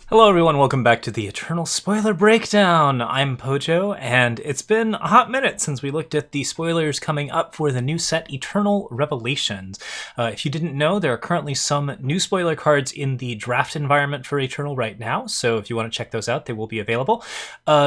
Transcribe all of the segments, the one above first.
Hello everyone, welcome back to the Eternal Spoiler Breakdown. I'm Pojo, and it's been a hot minute since we looked at the spoilers coming up for the new set Eternal Revelations. If you didn't know, there are currently some new spoiler cards in the draft environment for Eternal right now, so if you want to check those out, they will be available.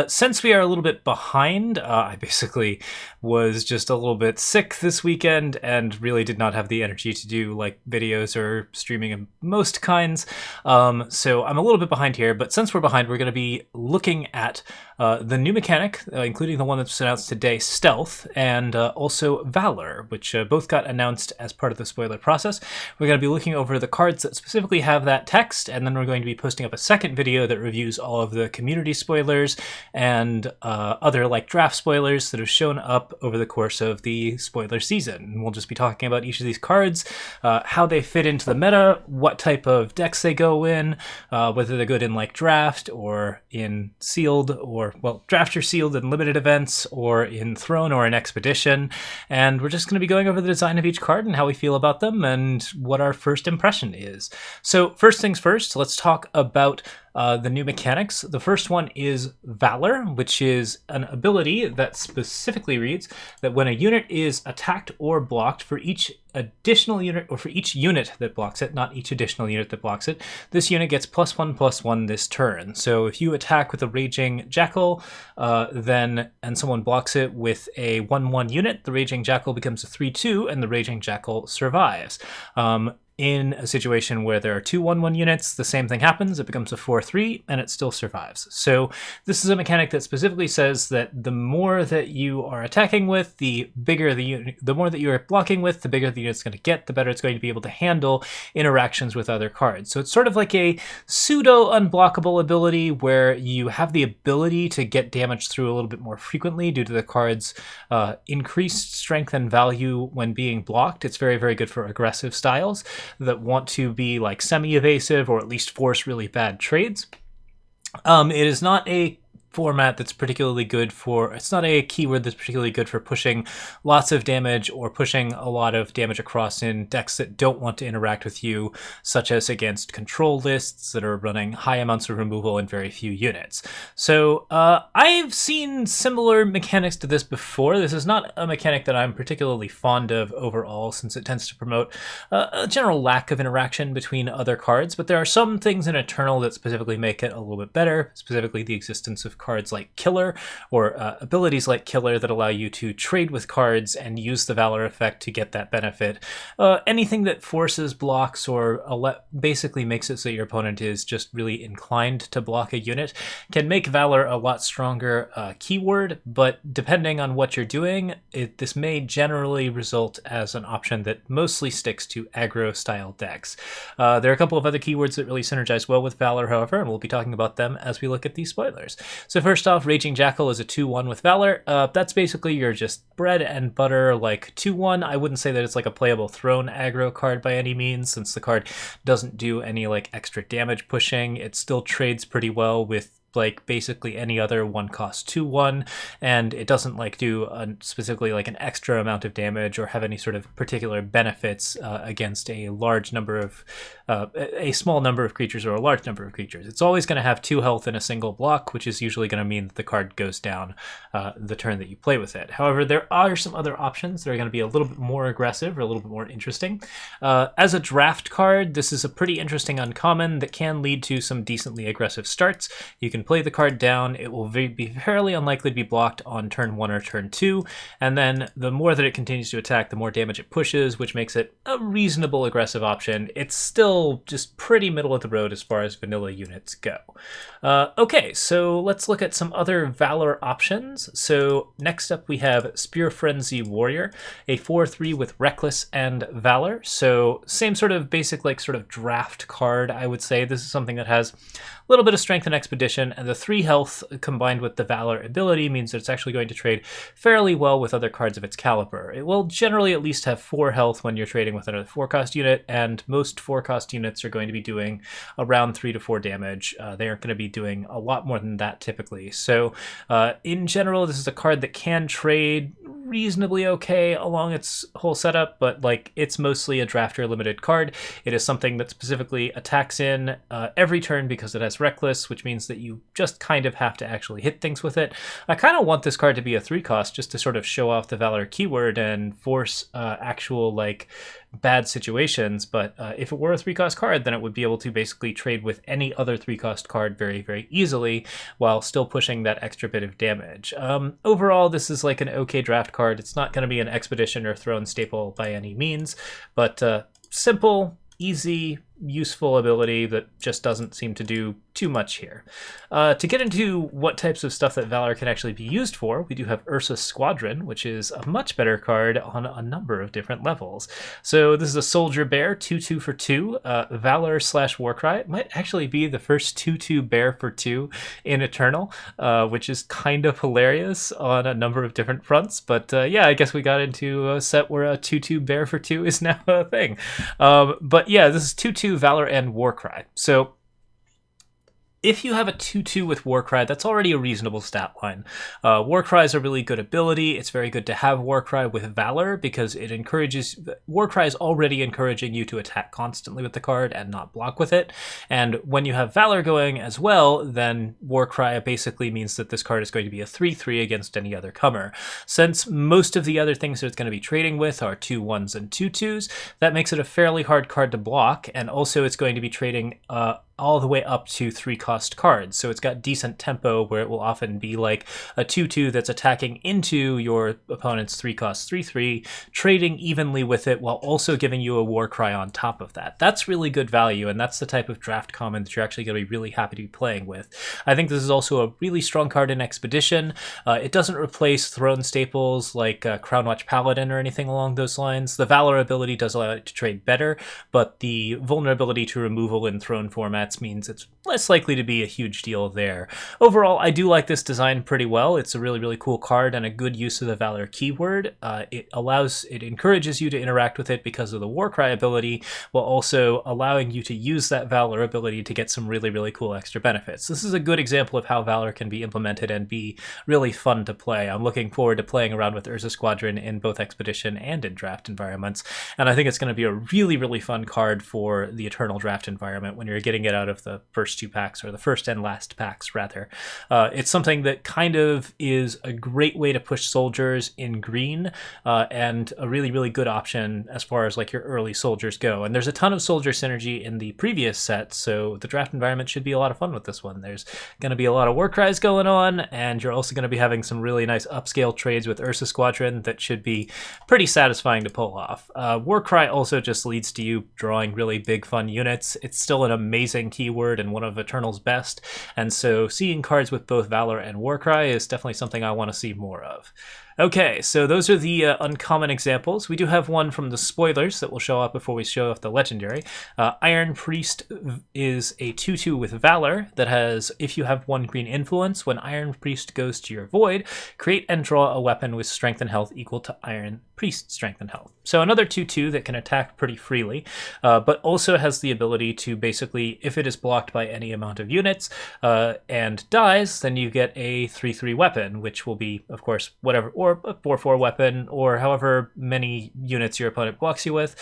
Since we are a little bit behind, I basically was just a little bit sick this weekend and really did not have the energy to do like videos or streaming of most kinds, so I'm a little bit behind here, but since we're behind, we're going to be looking at the new mechanic, including the one that's announced today, Stealth, and also Valor, which both got announced as part of the spoiler process. We're going to be looking over the cards that specifically have that text, and then we're going to be posting up a second video that reviews all of the community spoilers and other like draft spoilers that have shown up over the course of the spoiler season. And we'll just be talking about each of these cards, how they fit into the meta, what type of decks they go in, whether they're good in like draft or in sealed, or well, draft or sealed in limited events, or in throne or in expedition. And we're just going to be going over the design of each card and how we feel about them and what our first impression is. So first things first, let's talk about the new mechanics. The first one is Valor, which is an ability that specifically reads that when a unit is attacked or blocked, for each additional unit, or for each unit that blocks it, not each additional unit that blocks it, this unit gets +1/+1 this turn. So if you attack with a Raging Jackal, and someone blocks it with a 1/1 unit, the Raging Jackal becomes a 3/2, and the Raging Jackal survives. In a situation where there are two 1/1 units, the same thing happens. It becomes a 4/3, and it still survives. So this is a mechanic that specifically says that the more that you are attacking with, the bigger the unit, the more that you are blocking with, the bigger the unit's going to get, the better it's going to be able to handle interactions with other cards. So it's sort of like a pseudo-unblockable ability where you have the ability to get damage through a little bit more frequently due to the card's increased strength and value when being blocked. It's very, very good for aggressive styles that want to be like semi-evasive or at least force really bad trades. It is not a format that's particularly good for, it's not a keyword that's particularly good for pushing lots of damage or pushing a lot of damage across in decks that don't want to interact with you, such as against control lists that are running high amounts of removal and very few units. So I've seen similar mechanics to this before. This is not a mechanic that I'm particularly fond of overall, since it tends to promote a general lack of interaction between other cards, but there are some things in Eternal that specifically make it a little bit better, specifically the existence of cards like Killer, or abilities like Killer that allow you to trade with cards and use the Valor effect to get that benefit. Anything that forces blocks or basically makes it so your opponent is just really inclined to block a unit can make Valor a lot stronger keyword, but depending on what you're doing, this may generally result as an option that mostly sticks to aggro style decks. There are a couple of other keywords that really synergize well with Valor, however, and we'll be talking about them as we look at these spoilers. So first off, Raging Jackal is a 2/1 with Valor. That's basically your just bread and butter like 2/1. I wouldn't say that it's like a playable throne aggro card by any means, since the card doesn't do any like extra damage pushing. It still trades pretty well with like basically any other 1-cost 2/1, and it doesn't like do specifically like an extra amount of damage or have any sort of particular benefits against a large number of a small number of creatures or a large number of creatures. It's always going to have 2 health in a single block, which is usually going to mean that the card goes down the turn that you play with it. However, there are some other options that are going to be a little bit more aggressive or a little bit more interesting. As a draft card, this is a pretty interesting uncommon that can lead to some decently aggressive starts. You can play the card down. It will be fairly unlikely to be blocked on turn 1 or turn 2, and then the more that it continues to attack, the more damage it pushes, which makes it a reasonable aggressive option. It's still just pretty middle of the road as far as vanilla units go. Okay, so let's look at some other Valor options. So next up we have Spearfrenzy Warrior, a 4/3 with Reckless and Valor. So same sort of basic like sort of draft card, I would say. This is something that has a little bit of strength and expedition, and the 3 health combined with the Valor ability means that it's actually going to trade fairly well with other cards of its caliber. It will generally at least have 4 health when you're trading with another 4-cost unit, and most 4-cost units are going to be doing around 3 to 4 damage. They aren't going to be doing a lot more than that typically. So in general, this is a card that can trade reasonably okay along its whole setup, but like it's mostly a drafter limited card. It is something that specifically attacks in every turn because it has Reckless, which means that you just kind of have to actually hit things with it. I kind of want this card to be a 3-cost just to sort of show off the Valor keyword and force actual like bad situations, but if it were a 3-cost card, then it would be able to basically trade with any other 3-cost card very, very easily while still pushing that extra bit of damage. Overall, this is like an okay draft card. It's not going to be an Expedition or Throne staple by any means, but simple, easy, useful ability that just doesn't seem to do too much here. To get into what types of stuff that Valor can actually be used for, we do have Ursa Squadron, which is a much better card on a number of different levels. So this is a Soldier Bear, 2/2 for 2, Valor/Warcry. It might actually be the first 2/2 bear for 2 in Eternal, which is kind of hilarious on a number of different fronts. But yeah, I guess we got into a set where a 2/2 bear for 2 is now a thing. But yeah, this is 2/2 Valor and Warcry. So if you have a 2/2 with Warcry, that's already a reasonable stat line. Warcry is a really good ability. It's very good to have Warcry with Valor because it encourages... Warcry is already encouraging you to attack constantly with the card and not block with it. And when you have Valor going as well, then Warcry basically means that this card is going to be a 3/3 against any other comer. Since most of the other things that it's going to be trading with are 2/1s and 2/2s, that makes it a fairly hard card to block, and also it's going to be trading all the way up to 3-cost cards. So it's got decent tempo where it will often be like a 2/2 that's attacking into your opponent's 3-cost 3/3, trading evenly with it while also giving you a Warcry on top of that. That's really good value, and that's the type of draft common that you're actually going to be really happy to be playing with. I think this is also a really strong card in Expedition. It doesn't replace Throne staples like Crownwatch Paladin or anything along those lines. The Valor ability does allow it to trade better, but the vulnerability to removal in Throne formats means it's less likely to be a huge deal there. Overall, I do like this design pretty well. It's a really, really cool card and a good use of the Valor keyword. It encourages you to interact with it because of the Warcry ability, while also allowing you to use that Valor ability to get some really, really cool extra benefits. This is a good example of how Valor can be implemented and be really fun to play. I'm looking forward to playing around with Ursa Squadron in both Expedition and in draft environments, and I think it's going to be a really, really fun card for the Eternal draft environment when you're getting it out of the first 2 packs, or the first and last packs rather. It's something that kind of is a great way to push soldiers in green, and a really, really good option as far as like your early soldiers go. And there's a ton of soldier synergy in the previous set, so the draft environment should be a lot of fun with this one. There's going to be a lot of Warcries going on, and you're also going to be having some really nice upscale trades with Ursa Squadron that should be pretty satisfying to pull off. Warcry also just leads to you drawing really big fun units. It's still an amazing keyword and one of Eternal's best, and so seeing cards with both Valor and Warcry is definitely something I want to see more of. Okay, so those are the uncommon examples. We do have one from the spoilers that will show up before we show off the legendary. Iron Priest is a 2/2 with Valor that has, if you have 1 green influence, when Iron Priest goes to your void, create and draw a weapon with strength and health equal to Iron Priest strength and health. So another 2/2 that can attack pretty freely, but also has the ability to basically, if it is blocked by any amount of units and dies, then you get a 3/3 weapon, which will be, of course, whatever, or a 4/4 weapon, or however many units your opponent blocks you with.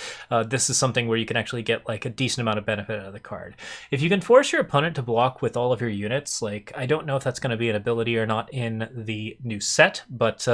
This is something where you can actually get like a decent amount of benefit out of the card. If you can force your opponent to block with all of your units, like I don't know if that's going to be an ability or not in the new set, but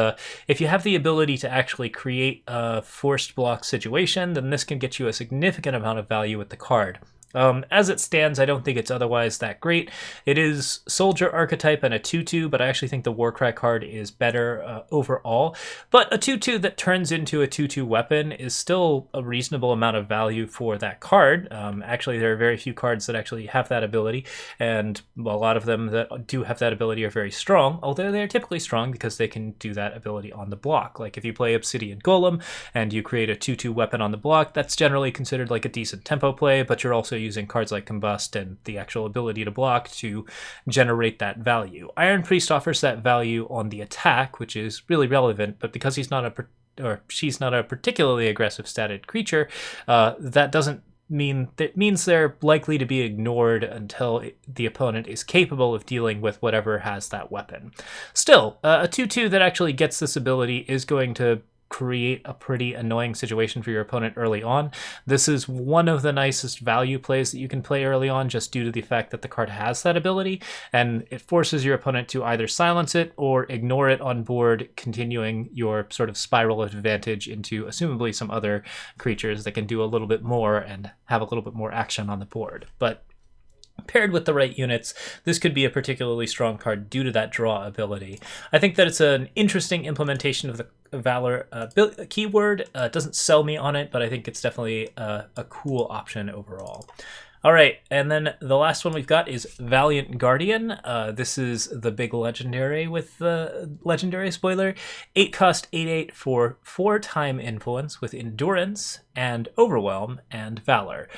if you have the ability to actually create a forced block situation, then this can get you a significant amount of value with the card. As it stands, I don't think it's otherwise that great. It is Soldier archetype and a 2/2, but I actually think the Warcry card is better overall. But a 2/2 that turns into a 2/2 weapon is still a reasonable amount of value for that card. Actually, there are very few cards that actually have that ability, and a lot of them that do have that ability are very strong, although they're typically strong because they can do that ability on the block. Like if you play Obsidian Golem and you create a 2/2 weapon on the block, that's generally considered like a decent tempo play, but you're also using cards like Combust and the actual ability to block to generate that value. Iron Priest offers that value on the attack, which is really relevant, but because she's not a particularly aggressive statted creature, that doesn't means they're likely to be ignored until the opponent is capable of dealing with whatever has that weapon. Still, a 2/2 that actually gets this ability is going to create a pretty annoying situation for your opponent early on. This is one of the nicest value plays that you can play early on, just due to the fact that the card has that ability, and it forces your opponent to either silence it or ignore it on board, continuing your sort of spiral of advantage into assumably some other creatures that can do a little bit more and have a little bit more action on the board. But paired with the right units, this could be a particularly strong card due to that draw ability. I think that it's an interesting implementation of the Valor keyword. It doesn't sell me on it, but I think it's definitely a cool option overall. All right, and then the last one we've got is Valiant Guardian. This is the big legendary with the legendary spoiler. 8 cost, 8/8 for 4-time influence with endurance and overwhelm and valor.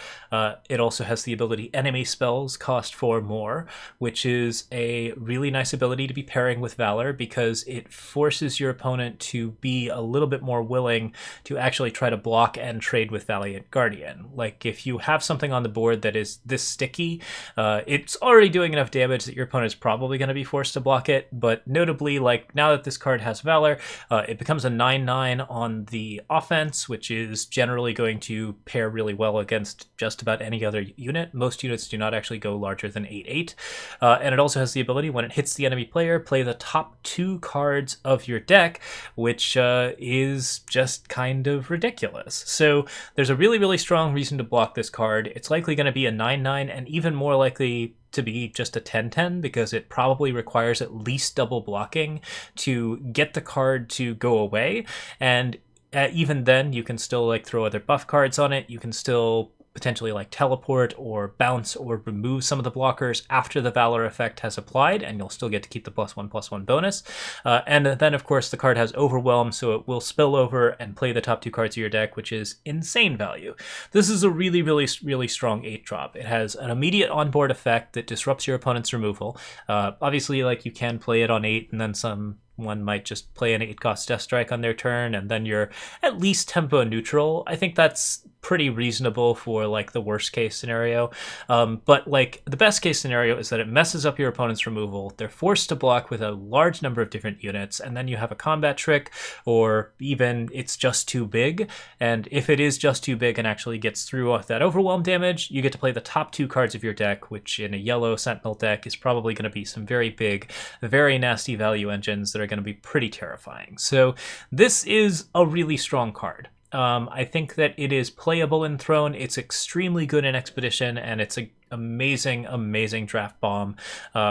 It also has the ability enemy spells cost 4 more, which is a really nice ability to be pairing with valor because it forces your opponent to be a little bit more willing to actually try to block and trade with Valiant Guardian. Like if you have something on the board that is this sticky, it's already doing enough damage that your opponent is probably going to be forced to block it. But notably, like now that this card has valor, it becomes a 9/9 on the offense, which is generally going to pair really well against just about any other unit. Most units do not actually go larger than 8/8. And it also has the ability, when it hits the enemy player, play the top 2 cards of your deck, which is just kind of ridiculous. So there's a really, really strong reason to block this card. It's likely going to be a 9/9 and even more likely to be just a 10/10 because it probably requires at least double blocking to get the card to go away. And even then, you can still like throw other buff cards on it. You can still potentially like teleport or bounce or remove some of the blockers after the Valor effect has applied, and you'll still get to keep the +1/+1 bonus. And then, of course, the card has Overwhelm, so it will spill over and play the top 2 cards of your deck, which is insane value. This is a really, really, really strong 8-drop. It has an immediate onboard effect that disrupts your opponent's removal. Obviously, like you can play it on 8, and then someone might just play an 8-cost Death Strike on their turn, and then you're at least tempo neutral. I think that's pretty reasonable for like the worst case scenario. But like the best case scenario is that it messes up your opponent's removal. They're forced to block with a large number of different units, and then you have a combat trick, or even it's just too big. And if it is just too big and actually gets through off that overwhelm damage, you get to play the top 2 cards of your deck, which in a yellow Sentinel deck is probably going to be some very big, very nasty value engines that are going to be pretty terrifying. So this is a really strong card. I think that it is playable in Throne. It's extremely good in Expedition, and it's a amazing draft bomb,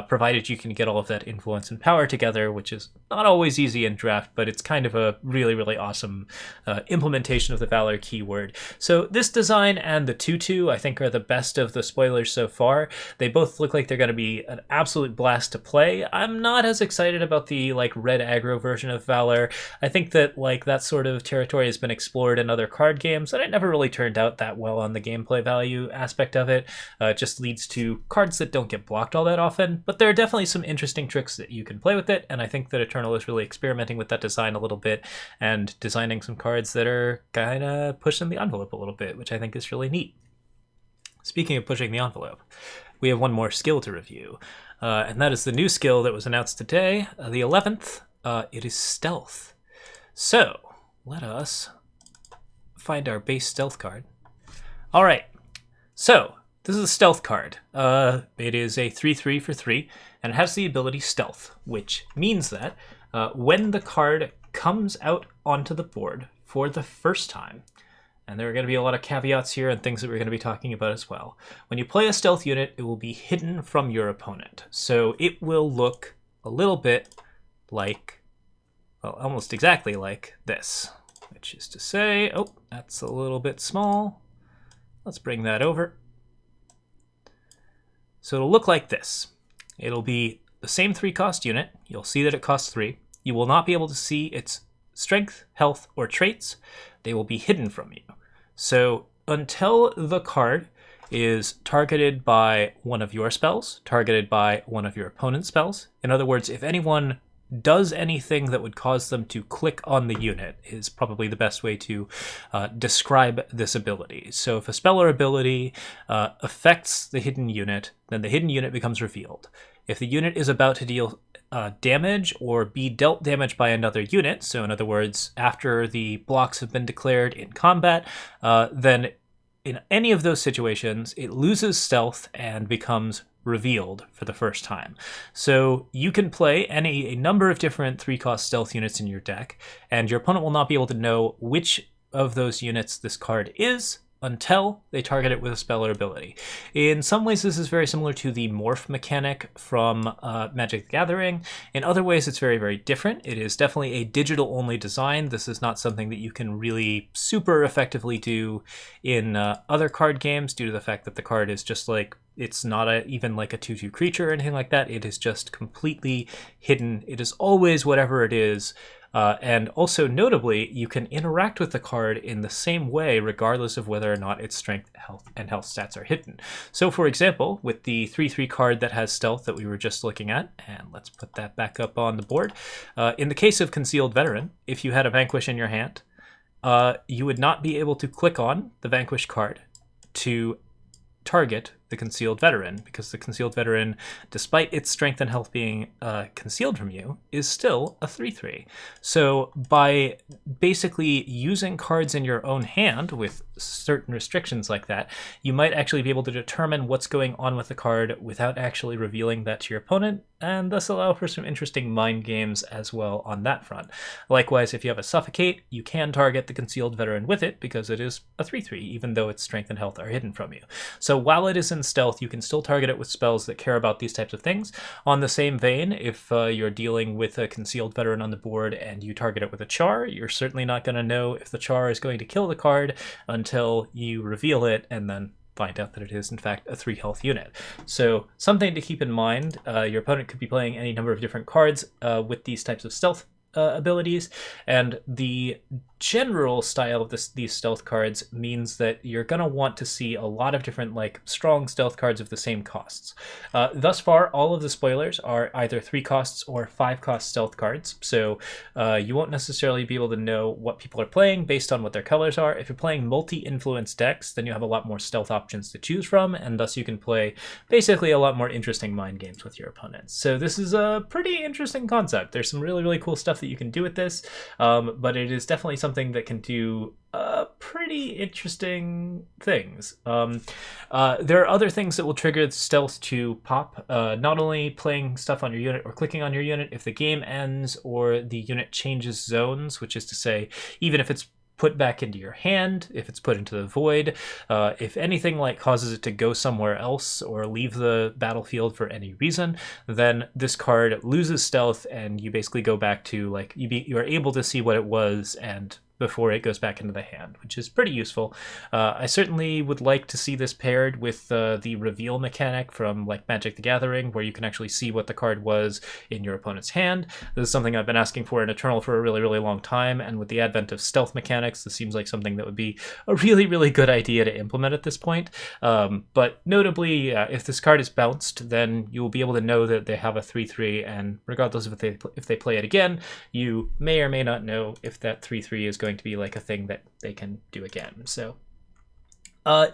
provided you can get all of that influence and power together, which is not always easy in draft, but it's kind of a really, really awesome implementation of the Valor keyword. So this design and the 2/2, I think, are the best of the spoilers so far. They both look like they're going to be an absolute blast to play. I'm not as excited about the like red aggro version of Valor. I think that like that sort of territory has been explored in other card games, and it never really turned out that well on the gameplay value aspect of it. Just leads to cards that don't get blocked all that often, but there are definitely some interesting tricks that you can play with it, and I think that Eternal is really experimenting with that design a little bit and designing some cards that are kind of pushing the envelope a little bit, which I think is really neat. Speaking of pushing the envelope, we have one more skill to review, and that is the new skill that was announced today, the 11th. It is Stealth. So let us find our base Stealth card. All right, so this is a Stealth card. It is a 3/3 for 3, and it has the ability Stealth, which means that when the card comes out onto the board for the first time, and there are going to be a lot of caveats here and things that we're going to be talking about as well, when you play a Stealth unit, it will be hidden from your opponent. So it will look a little bit like, well, almost exactly like this, which is to say, oh, that's a little bit small. Let's bring that over. So it'll look like this. It'll be the same 3-cost unit. You'll see that it costs 3. You will not be able to see its strength, health, or traits. They will be hidden from you. So until the card is targeted by one of your spells, targeted by one of your opponent's spells, in other words, if anyone does anything that would cause them to click on the unit is probably the best way to describe this ability. So if a spell or ability affects the hidden unit, then the hidden unit becomes revealed. If the unit is about to deal damage or be dealt damage by another unit, so in other words, after the blocks have been declared in combat, then in any of those situations, it loses stealth and becomes revealed for the first time. So you can play a number of different 3-cost stealth units in your deck, and your opponent will not be able to know which of those units this card is until they target it with a spell or ability. In some ways, this is very similar to the morph mechanic from Magic the Gathering. In other ways, it's very, very different. It is definitely a digital-only design. This is not something that you can really super effectively do in other card games due to the fact that the card is just like, it's not even like a 2/2 creature or anything like that. It is just completely hidden. It is always whatever it is. And also, notably, you can interact with the card in the same way, regardless of whether or not its strength, health, and health stats are hidden. So, for example, with the 3/3 card that has stealth that we were just looking at, and let's put that back up on the board. In the case of Concealed Veteran, if you had a Vanquish in your hand, you would not be able to click on the Vanquish card to target the Concealed Veteran, because the Concealed Veteran, despite its strength and health being concealed from you, is still a 3/3. So by basically using cards in your own hand with certain restrictions like that, you might actually be able to determine what's going on with the card without actually revealing that to your opponent, and thus allow for some interesting mind games as well on that front. Likewise, if you have a Suffocate, you can target the Concealed Veteran with it because it is a 3/3, even though its strength and health are hidden from you. So while it is in stealth, you can still target it with spells that care about these types of things. On the same vein, if you're dealing with a Concealed Veteran on the board and you target it with a Char, you're certainly not going to know if the Char is going to kill the card until you reveal it and then find out that it is in fact a 3 health unit. So something to keep in mind. Your opponent could be playing any number of different cards with these types of stealth abilities, and the general style of these stealth cards means that you're going to want to see a lot of different strong stealth cards of the same costs. Thus far, all of the spoilers are either 3 costs or 5 cost stealth cards, so you won't necessarily be able to know what people are playing based on what their colors are. If you're playing multi-influence decks, then you have a lot more stealth options to choose from, and thus you can play basically a lot more interesting mind games with your opponents. So this is a pretty interesting concept. There's some really, really cool stuff that you can do with this, but it is definitely something that can do pretty interesting things. There are other things that will trigger stealth to pop, not only playing stuff on your unit or clicking on your unit if the game ends or the unit changes zones, which is to say, even if it's put back into your hand, if it's put into the void, if anything causes it to go somewhere else or leave the battlefield for any reason, then this card loses stealth and you basically go back to you are able to see what it was and before it goes back into the hand, which is pretty useful. I certainly would like to see this paired with the reveal mechanic from Magic the Gathering, where you can actually see what the card was in your opponent's hand. This is something I've been asking for in Eternal for a really, really long time, and with the advent of stealth mechanics, this seems like something that would be a really, really good idea to implement at this point. But notably, if this card is bounced, then you will be able to know that they have a 3/3, and regardless of if they play it again, you may or may not know if that 3/3 is going to be a thing that they can do again. So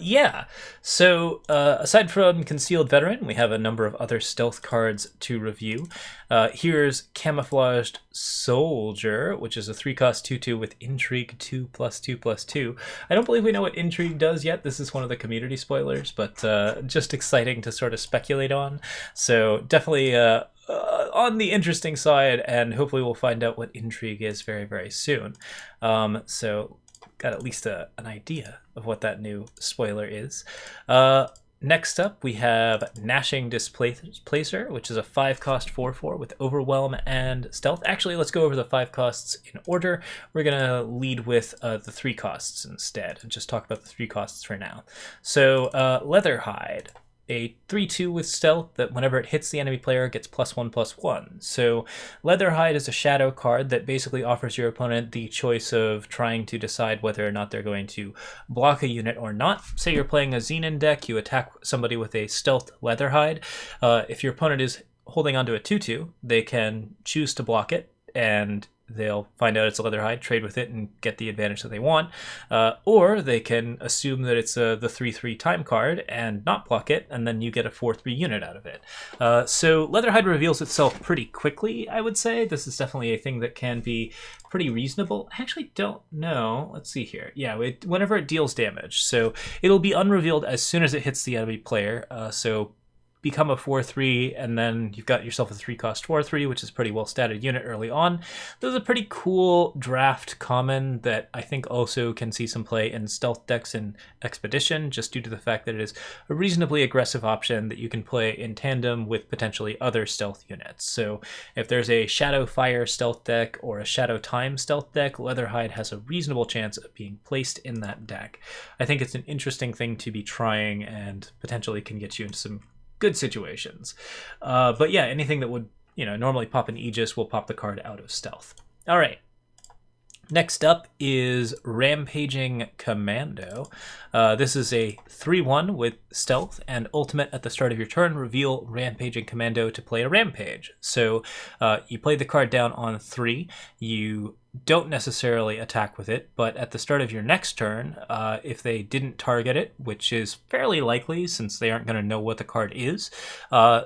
yeah, so aside from Concealed Veteran, we have a number of other stealth cards to review. Here's Camouflaged Soldier, which is a 3-cost 2/2 with Intrigue 2+2+2. I don't believe we know what Intrigue does yet. This is one of the community spoilers, but just exciting to sort of speculate on. So definitely on the interesting side, and hopefully we'll find out what Intrigue is very, very soon. So got at least an idea of what that new spoiler is. Next up, we have Gnashing Displacer, which is a 5-cost 4/4 with Overwhelm and Stealth. Actually, let's go over the 5 costs in order. We're going to lead with the 3 costs instead and just talk about the 3 costs for now. So Leatherhide, a 3/2 with Stealth that whenever it hits the enemy player gets +1/+1. So Leatherhide is a shadow card that basically offers your opponent the choice of trying to decide whether or not they're going to block a unit or not. Say you're playing a Xenon deck, you attack somebody with a Stealth Leatherhide. If your opponent is holding onto a 2/2, they can choose to block it, and they'll find out it's a Leatherhide, trade with it, and get the advantage that they want. Or they can assume that it's the 3/3 time card and not block it, and then you get a 4/3 unit out of it. So Leatherhide reveals itself pretty quickly, I would say. This is definitely a thing that can be pretty reasonable. I actually don't know. Let's see here. Yeah, whenever it deals damage. So it'll be unrevealed as soon as it hits the enemy player. So become a 4/3, and then you've got yourself a 3-cost 4/3, which is a pretty well statted unit early on. This is a pretty cool draft common that I think also can see some play in stealth decks and Expedition, just due to the fact that it is a reasonably aggressive option that you can play in tandem with potentially other stealth units. So if there's a Shadow Fire stealth deck or a Shadow Time stealth deck, Leatherhide has a reasonable chance of being placed in that deck. I think it's an interesting thing to be trying and potentially can get you into some good situations. But yeah, anything that would, normally pop an Aegis will pop the card out of stealth. All right. Next up is Rampaging Commando. This is a 3/1 with stealth and ultimate. At the start of your turn, reveal Rampaging Commando to play a rampage. So you play the card down on 3. You don't necessarily attack with it, but at the start of your next turn, if they didn't target it, which is fairly likely since they aren't going to know what the card is,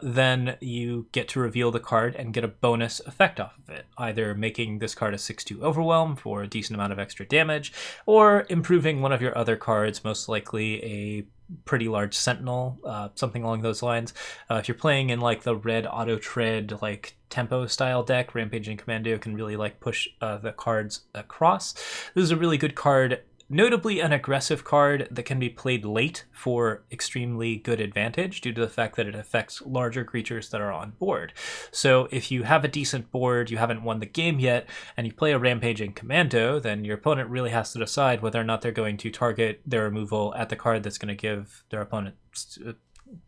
then you get to reveal the card and get a bonus effect off of it, either making this card a 6/2 overwhelm for a decent amount of extra damage, or improving one of your other cards, most likely a pretty large sentinel, something along those lines. If you're playing in like the red auto tread like tempo style deck, Rampaging Commando can really like push the cards across. This is a really good card, notably an aggressive card that can be played late for extremely good advantage due to the fact that it affects larger creatures that are on board. So if you have a decent board, you haven't won the game yet, and you play a Rampaging Commando, then your opponent really has to decide whether or not they're going to target their removal at the card that's going to give their opponent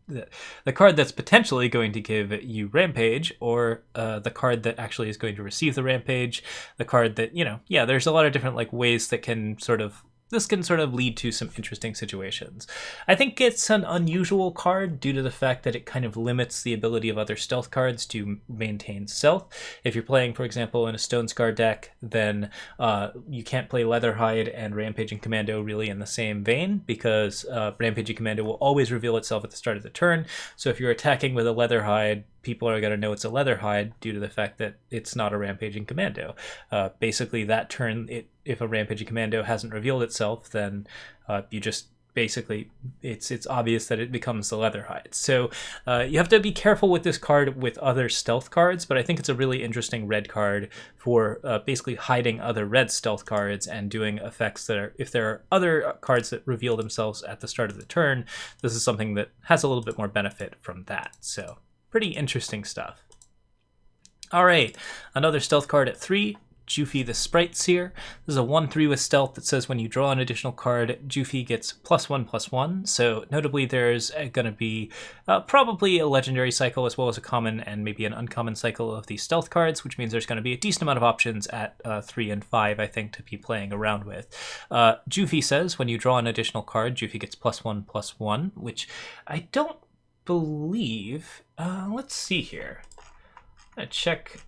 the card that's potentially going to give you Rampage, or the card that actually is going to receive the Rampage, the card that, there's a lot of different like ways that this can sort of lead to some interesting situations. I think it's an unusual card due to the fact that it kind of limits the ability of other stealth cards to maintain stealth. If you're playing, for example, in a Stone Scar deck, then you can't play Leatherhide and Rampaging Commando really in the same vein, because Rampaging Commando will always reveal itself at the start of the turn. So if you're attacking with a Leatherhide, people are going to know it's a Leatherhide due to the fact that it's not a Rampaging Commando. Basically, that turn, if a Rampaging Commando hasn't revealed itself, then you just basically, it's obvious that it becomes the Leatherhide. So you have to be careful with this card with other stealth cards, but I think it's a really interesting red card for basically hiding other red stealth cards and doing effects that are, if there are other cards that reveal themselves at the start of the turn, this is something that has a little bit more benefit from that. So pretty interesting stuff. All right, another stealth card at 3, Jufi the Sprite Seer. This is a 1/3 with stealth that says when you draw an additional card, Jufi gets +1/+1. So notably, there's going to be probably a legendary cycle as well as a common and maybe an uncommon cycle of these stealth cards, which means there's going to be a decent amount of options at 3 and 5, I think, to be playing around with. Jufi says when you draw an additional card, Jufi gets +1/+1, which I don't believe. Let's see here. I'm gonna check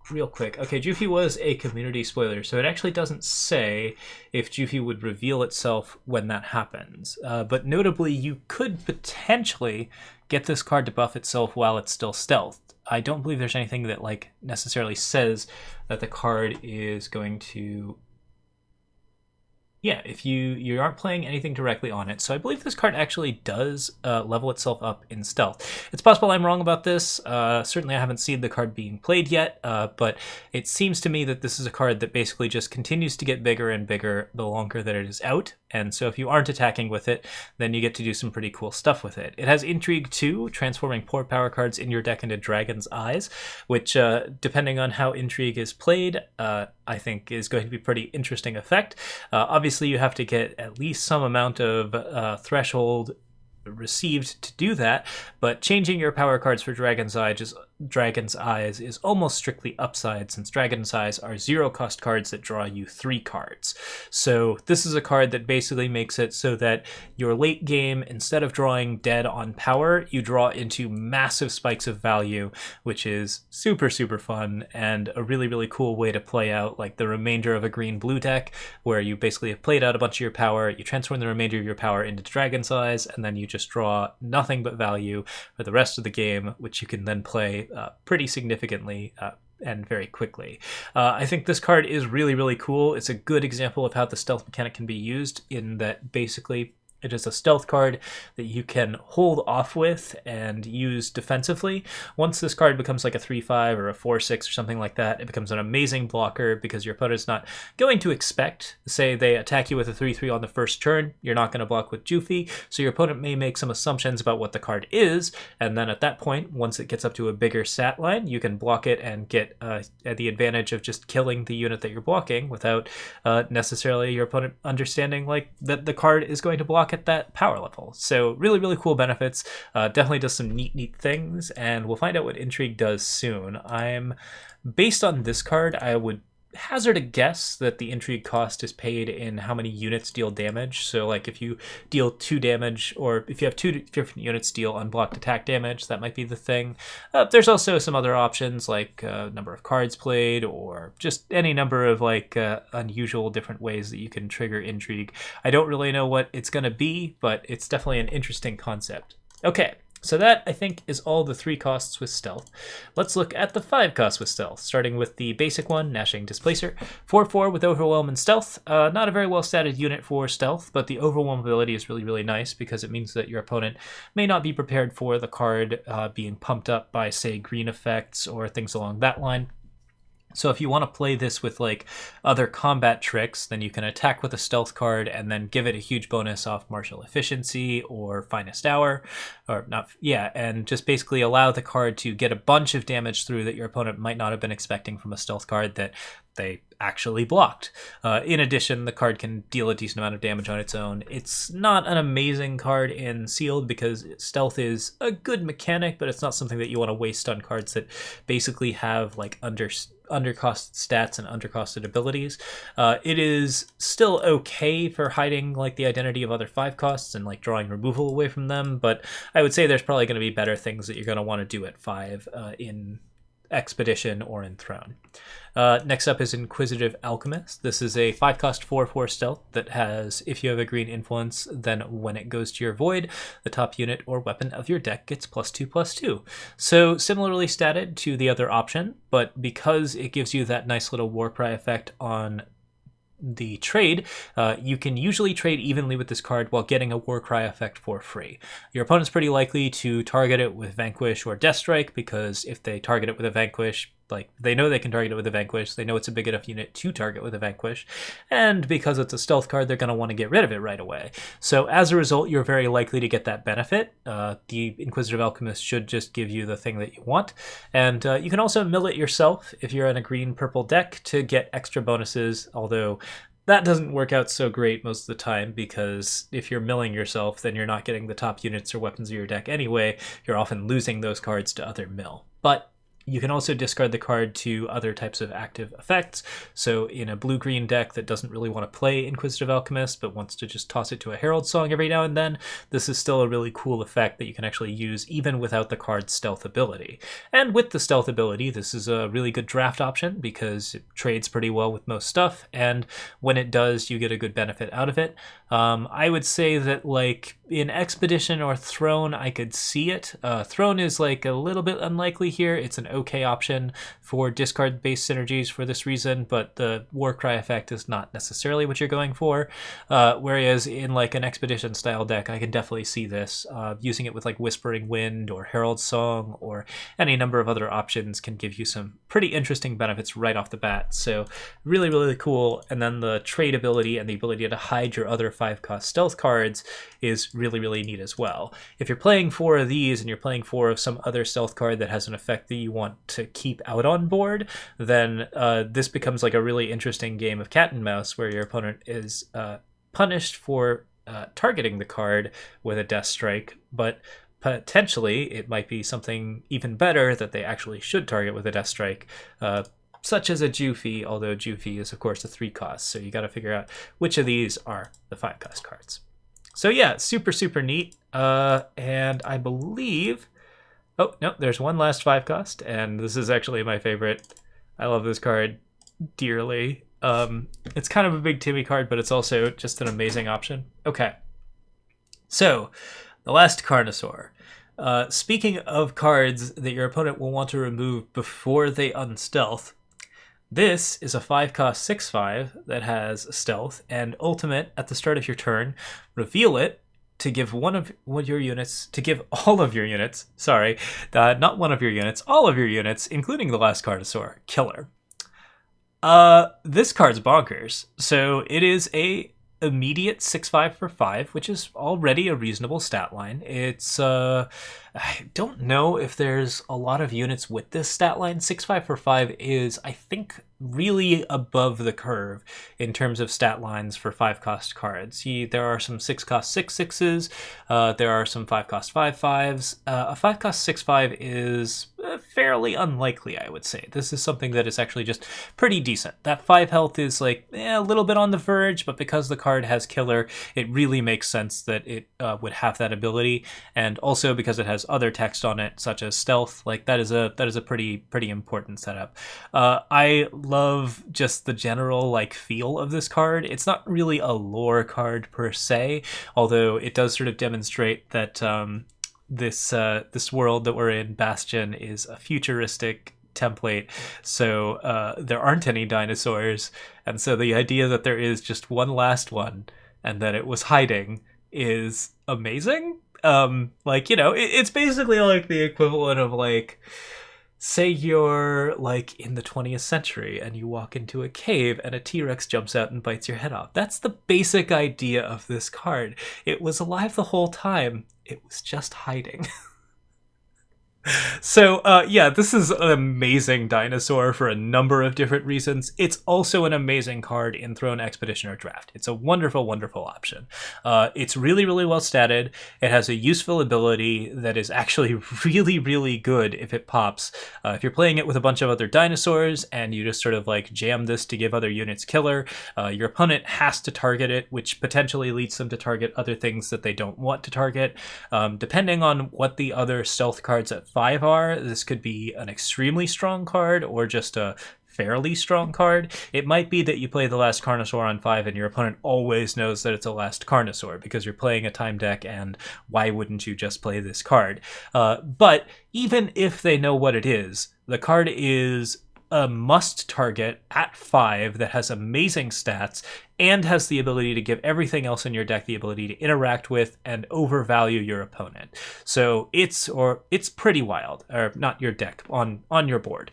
real quick. Okay, Jufi was a community spoiler, so it actually doesn't say if Jufi would reveal itself when that happens. But notably, you could potentially get this card to buff itself while it's still stealthed. I don't believe there's anything that like necessarily says that the card is going to... Yeah, if you aren't playing anything directly on it. So I believe this card actually does level itself up in stealth. It's possible I'm wrong about this. Certainly I haven't seen the card being played yet, but it seems to me that this is a card that basically just continues to get bigger and bigger the longer that it is out. And so if you aren't attacking with it, then you get to do some pretty cool stuff with it. It has Intrigue 2, transforming 4 power cards in your deck into Dragon's Eyes, which, depending on how Intrigue is played, I think is going to be a pretty interesting effect. Obviously, you have to get at least some amount of threshold received to do that, but changing your power cards for Dragon's Eye just Dragon's Eyes is almost strictly upside, since Dragon's Eyes are 0-cost cards that draw you 3 cards. So this is a card that basically makes it so that your late game, instead of drawing dead on power, you draw into massive spikes of value, which is super, super fun and a really, really cool way to play out like the remainder of a green-blue deck, where you basically have played out a bunch of your power, you transform the remainder of your power into Dragon's Eyes, and then you just draw nothing but value for the rest of the game, which you can then play pretty significantly and very quickly. I think this card is really, really cool. It's a good example of how the stealth mechanic can be used, in that basically it is a stealth card that you can hold off with and use defensively. Once this card becomes like a 3/5 or a 4/6 or something like that, it becomes an amazing blocker, because your opponent's not going to expect, say they attack you with a 3/3 on the first turn, you're not going to block with Jufi, so your opponent may make some assumptions about what the card is, and then at that point, once it gets up to a bigger stat line, you can block it and get the advantage of just killing the unit that you're blocking without necessarily your opponent understanding like that the card is going to block at that power level. So really, really cool benefits. Definitely does some neat things, and we'll find out what Intrigue does soon. Based on this card, I would hazard a guess that the Intrigue cost is paid in how many units deal damage. So like if you deal 2 damage, or if you have 2 different units deal unblocked attack damage, that might be the thing. There's also some other options like number of cards played, or just any number of like unusual different ways that you can trigger Intrigue. I don't really know what it's going to be, but it's definitely an interesting concept. Okay. So that, I think, is all the 3 costs with Stealth. Let's look at the 5 costs with Stealth, starting with the basic one, Gnashing Displacer. 4/4 with Overwhelm and Stealth. Not a very well-statted unit for Stealth, but the Overwhelm ability is really, really nice, because it means that your opponent may not be prepared for the card being pumped up by, say, green effects or things along that line. So if you want to play this with like other combat tricks, then you can attack with a stealth card and then give it a huge bonus off martial efficiency or finest hour, or not, yeah, and just basically allow the card to get a bunch of damage through that your opponent might not have been expecting from a stealth card that they actually blocked. In addition, the card can deal a decent amount of damage on its own. It's not an amazing card in Sealed, because stealth is a good mechanic, but it's not something that you want to waste on cards that basically have like undercosted stats and undercosted abilities. It is still okay for hiding like the identity of other 5 costs and like drawing removal away from them, but I would say there's probably going to be better things that you're going to want to do at 5 in Expedition or in Throne. Next up is Inquisitive Alchemist. This is a 5-cost 4/4 stealth that has, if you have a green influence, then when it goes to your void, the top unit or weapon of your deck gets +2/+2. So similarly statted to the other option, but because it gives you that nice little Warcry effect on the trade, you can usually trade evenly with this card while getting a Warcry effect for free. Your opponent's pretty likely to target it with Vanquish or Death Strike, because if they target it with a Vanquish, like they know they can target it with a Vanquish, they know it's a big enough unit to target with a Vanquish, and because it's a stealth card, they're going to want to get rid of it right away. So as a result, you're very likely to get that benefit. The Inquisitive Alchemist should just give you the thing that you want, and you can also mill it yourself if you're in a green-purple deck to get extra bonuses, although that doesn't work out so great most of the time, because if you're milling yourself, then you're not getting the top units or weapons of your deck anyway. You're often losing those cards to other mill. But you can also discard the card to other types of active effects. So in a blue-green deck that doesn't really want to play Inquisitive Alchemist but wants to just toss it to a Herald Song every now and then, this is still a really cool effect that you can actually use even without the card's stealth ability. And with the stealth ability, this is a really good draft option because it trades pretty well with most stuff, and when it does, you get a good benefit out of it. I would say that like in Expedition or Throne, I could see it. Throne is like a little bit unlikely here. It's an okay option for discard-based synergies for this reason, but the Warcry effect is not necessarily what you're going for. Whereas in like an Expedition style deck, I can definitely see this. Using it with like Whispering Wind or Herald Song or any number of other options can give you some pretty interesting benefits right off the bat. So really, really cool. And then the trade ability and the ability to hide your other 5-cost stealth cards is really, really neat as well. If you're playing 4 of these and you're playing 4 of some other stealth card that has an effect that you want to keep out on board, then this becomes like a really interesting game of cat and mouse where your opponent is punished for targeting the card with a Death Strike, but potentially it might be something even better that they actually should target with a Death Strike, such as a Jufi, although Jufi is of course a 3-cost, so you got to figure out which of these are the 5-cost cards. So yeah, super neat, and I believe, oh no, there's one last 5-cost, and this is actually my favorite. I love this card dearly. It's kind of a big Timmy card, but it's also just an amazing option. Okay, so the Last Carnosaur. Speaking of cards that your opponent will want to remove before they unstealth, this is a 5-cost 6/5 that has stealth and ultimate at the start of your turn. Reveal it to give all of your units, sorry, not one of your units, all of your units, including the Last Carnosaur, killer. This card's bonkers. So it is a immediate 6/5 for 5, which is already a reasonable stat line. It's I don't know if there's a lot of units with this stat line. 6/5 for 5 is, I think, really above the curve in terms of stat lines for 5-cost cards. There are some 6-cost 6/6s, there are some 5-cost 5/5s. A 5-cost 6/5 is fairly unlikely, I would say. This is something that is actually just pretty decent. That 5 health is like a little bit on the verge, but because the card has killer, it really makes sense that it would have that ability, and also because it has other text on it, such as stealth. Like that is a pretty important setup. I love just the general like feel of this card. It's not really a lore card per se, although it does sort of demonstrate that this world that we're in, Bastion, is a futuristic template, so there aren't any dinosaurs, and so the idea that there is just one last one and that it was hiding is amazing. Like, you know, it's basically like the equivalent of, like, say you're like in the 20th century and you walk into a cave and a T-Rex jumps out and bites your head off. That's the basic idea of this card. It was alive the whole time. It was just hiding. So, yeah, this is an amazing dinosaur for a number of different reasons. It's also an amazing card in Throne, Expedition, or Draft. It's a wonderful option. It's really well statted. It has a useful ability that is actually really good if it pops. If you're playing it with a bunch of other dinosaurs and you just sort of like jam this to give other units killer, your opponent has to target it, which potentially leads them to target other things that they don't want to target. Depending on what the other stealth cards at 5 are, this could be an extremely strong card or just a fairly strong card. It might be that you play the Last Carnosaur on 5 and your opponent always knows that it's a Last Carnosaur because you're playing a time deck, and why wouldn't you just play this card? But even if they know what it is, the card is a must target at 5 that has amazing stats and has the ability to give everything else in your deck the ability to interact with and overvalue your opponent. So it's pretty wild, or not your deck, on your board.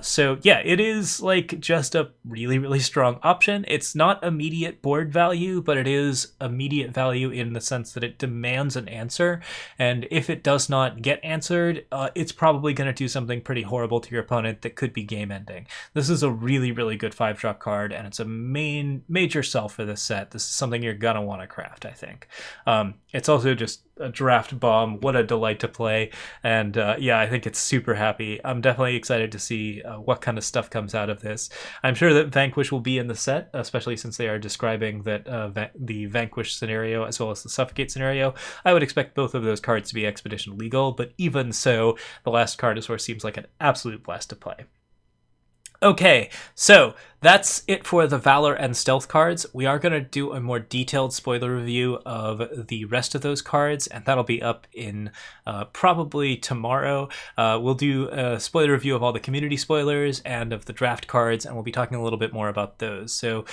So yeah, it is like just a really strong option. It's not immediate board value, but it is immediate value in the sense that it demands an answer, and if it does not get answered, it's probably going to do something pretty horrible to your opponent that could be game ending. This is a really good 5-drop card, and it's a major sell for this set. This is something you're gonna want to craft, I think. It's also just a draft bomb. What a delight to play, and yeah, I think it's super happy. I'm definitely excited to see what kind of stuff comes out of this. I'm sure that Vanquish will be in the set, especially since they are describing that the Vanquish scenario as well as the Suffocate scenario. I would expect both of those cards to be Expedition legal, but even so, the Last Carnosaur seems like an absolute blast to play. Okay, so that's it for the Valor and Stealth cards. We are going to do a more detailed spoiler review of the rest of those cards, and that'll be up in probably tomorrow. We'll do a spoiler review of all the community spoilers and of the draft cards, and we'll be talking a little bit more about those. So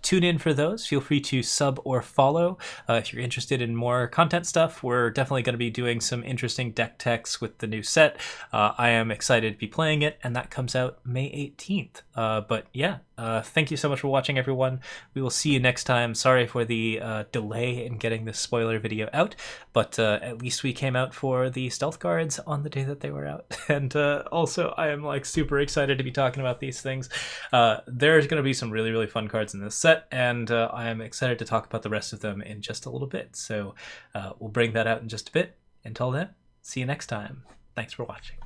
tune in for those. Feel free to sub or follow if you're interested in more content stuff. We're definitely going to be doing some interesting deck techs with the new set. I am excited to be playing it, and that comes out May 18th. But yeah, thank you so much for watching, everyone. We will see you next time. Sorry for the delay in getting this spoiler video out, but at least we came out for the stealth cards on the day that they were out. And also, I am like super excited to be talking about these things. There's going to be some really fun cards in this set, and I am excited to talk about the rest of them in just a little bit. So we'll bring that out in just a bit, Until then, see you next time. Thanks for watching.